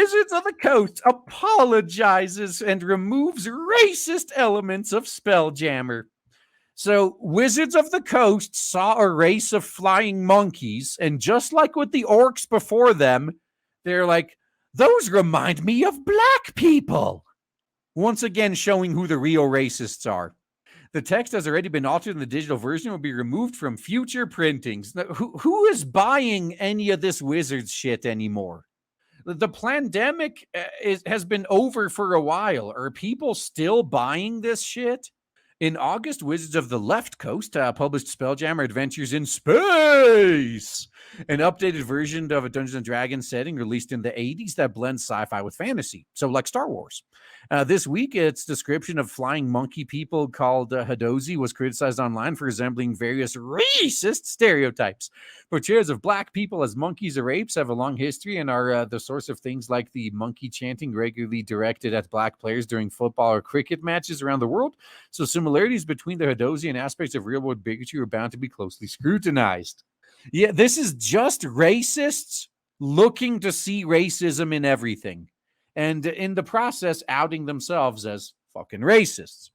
Wizards of the Coast apologizes and removes racist elements of Spelljammer. So, Wizards of the Coast saw a race of flying monkeys, and just like with the orcs before them, they're like, those remind me of black people. Once again, showing who the real racists are. The text has already been altered and the digital version will be removed from future printings. Now, who is buying any of this Wizards shit anymore? The pandemic has been over for a while. Are people still buying this shit? In August, Wizards of the Left Coast published Spelljammer Adventures in Space, an updated version of a Dungeons and Dragons setting released in the 80s that blends sci-fi with fantasy, so like Star Wars. This week, its description of flying monkey people called Hadozi was criticized online for resembling various racist stereotypes. Portrayals of black people as monkeys or apes have a long history and are the source of things like the monkey chanting regularly directed at black players during football or cricket matches around the world. So similarities between the Hadozi and aspects of real-world bigotry are bound to be closely scrutinized. Yeah, this is just racists looking to see racism in everything, and in the process outing themselves as fucking racists.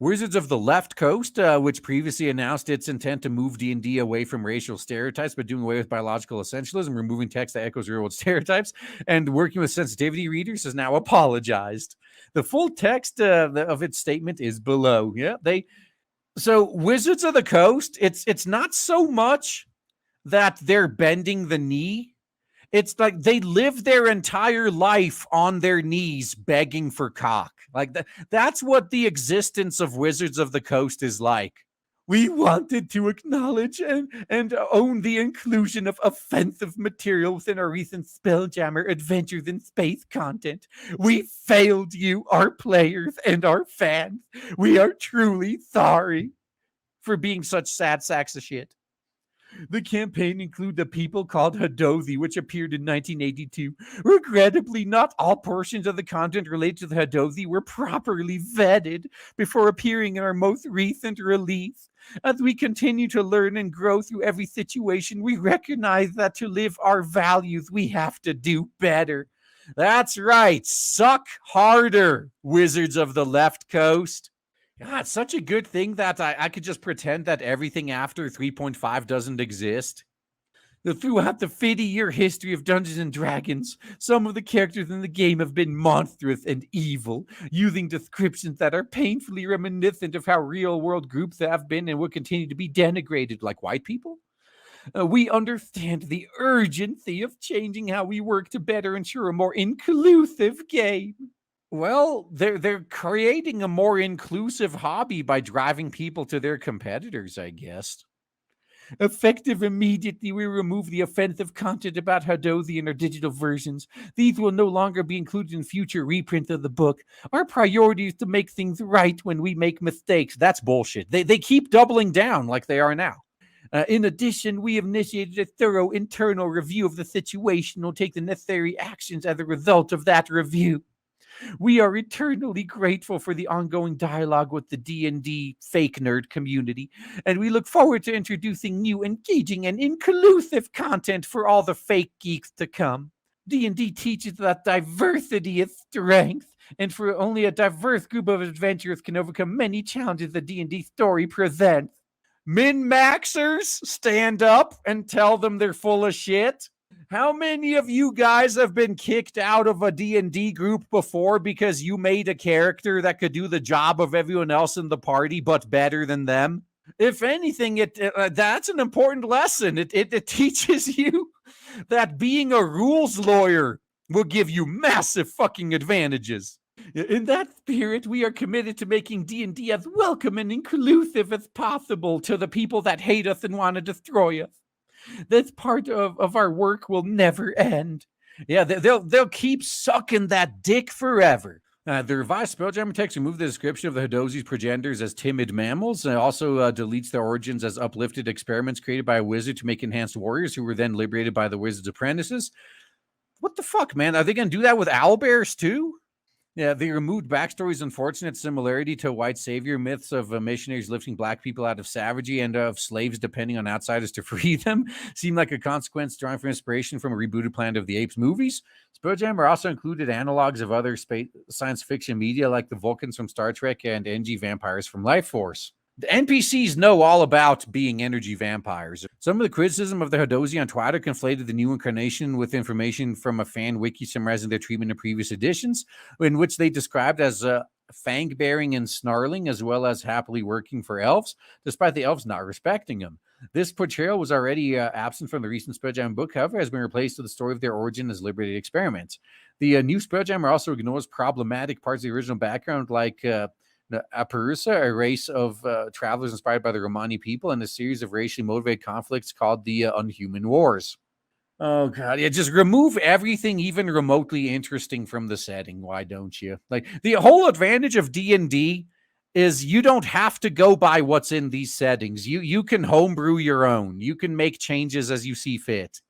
Wizards of the Left Coast, which previously announced its intent to move D&D away from racial stereotypes, but doing away with biological essentialism, removing text that echoes real-world stereotypes, and working with sensitivity readers, has now apologized. The full text of its statement is below. Yeah, so Wizards of the Coast, it's not so much that they're bending the knee. It's like they live their entire life on their knees begging for cock. Like that's what the existence of Wizards of the Coast is like. We wanted to acknowledge and own the inclusion of offensive material within our recent Spelljammer Adventures in Space content. We failed you, our players and our fans. We are truly sorry for being such sad sacks of shit. The campaign included a people called Hadozi, which appeared in 1982. Regrettably, not all portions of the content related to the Hadozi were properly vetted before appearing in our most recent release. As we continue to learn and grow through every situation, we recognize that to live our values, we have to do better. That's right. Suck harder, Wizards of the Left Coast. God, it's such a good thing that I could just pretend that everything after 3.5 doesn't exist. Throughout the 50-year history of Dungeons and Dragons, some of the characters in the game have been monstrous and evil, using descriptions that are painfully reminiscent of how real-world groups have been and will continue to be denigrated, like white people. We understand the urgency of changing how we work to better ensure a more inclusive game. Well, they're creating a more inclusive hobby by driving people to their competitors, I guess. Effective immediately, we remove the offensive content about Hadozi in our digital versions. These will no longer be included in future reprints of the book. Our priority is to make things right when we make mistakes. That's bullshit. They keep doubling down like they are now. In addition, we have initiated a thorough internal review of the situation and will take the necessary actions as a result of that review. We are eternally grateful for the ongoing dialogue with the D&D fake nerd community, and we look forward to introducing new, engaging, and inclusive content for all the fake geeks to come. D&D teaches that diversity is strength, and for only a diverse group of adventurers can overcome many challenges the D&D story presents. Min-maxers, stand up and tell them they're full of shit. How many of you guys have been kicked out of a D&D group before because you made a character that could do the job of everyone else in the party but better than them? If anything, that's an important lesson. It teaches you that being a rules lawyer will give you massive fucking advantages. In that spirit, we are committed to making D&D as welcome and inclusive as possible to the people that hate us and want to destroy us. This part of our work will never end. Yeah, they'll keep sucking that dick forever. The revised Spelljammer text removed the description of the Hadozi's progenitors as timid mammals, and also deletes their origins as uplifted experiments created by a wizard to make enhanced warriors who were then liberated by the wizard's apprentices. What the fuck, man? Are they going to do that with owlbears too? Yeah, they removed backstories' unfortunate similarity to white savior myths of missionaries lifting black people out of savagery and of slaves depending on outsiders to free them. Seemed like a consequence drawing from inspiration from a rebooted Planet of the Apes movies. Spelljammer also included analogs of other science fiction media like the Vulcans from Star Trek and NG vampires from Life Force. The NPCs know all about being energy vampires. Some of the criticism of the Hadozi on Twitter conflated the new incarnation with information from a fan wiki summarizing their treatment in previous editions, in which they described as fang-bearing and snarling, as well as happily working for elves, despite the elves not respecting them. This portrayal was already absent from the recent Spelljammer book, however, has been replaced with the story of their origin as liberated experiments. The new Spelljammer also ignores problematic parts of the original background, like Aparusa, a race of travelers inspired by the Romani people, and a series of racially motivated conflicts called the Unhuman Wars. Oh god, yeah, just remove everything even remotely interesting from the setting. Why don't you? Like the whole advantage of D&D is you don't have to go by what's in these settings. You can homebrew your own. You can make changes as you see fit.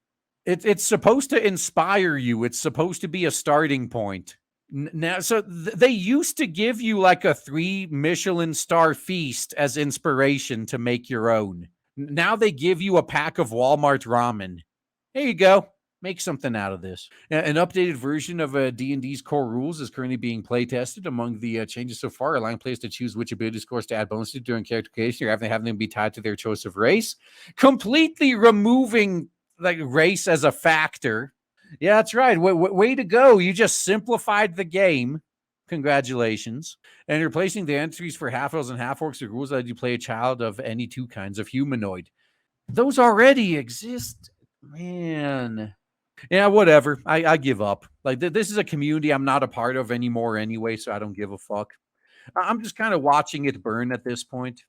It's supposed to inspire you. It's supposed to be a starting point. Now, so they used to give you like a 3 Michelin star feast as inspiration to make your own. Now they give you a pack of Walmart ramen. There you go. Make something out of this. An updated version of D&D's core rules is currently being play tested. Among the changes so far, allowing players to choose which ability scores to add bonuses during character creation, or having them be tied to their choice of race. Completely removing like race as a factor. Yeah, that's right. Way to go. You just simplified the game. Congratulations. And replacing the entries for half elves and half orcs with rules that you play a child of any two kinds of humanoid. Those already exist. Man. Yeah, whatever. I give up. Like, this is a community I'm not a part of anymore anyway, so I don't give a fuck. I'm just kind of watching it burn at this point.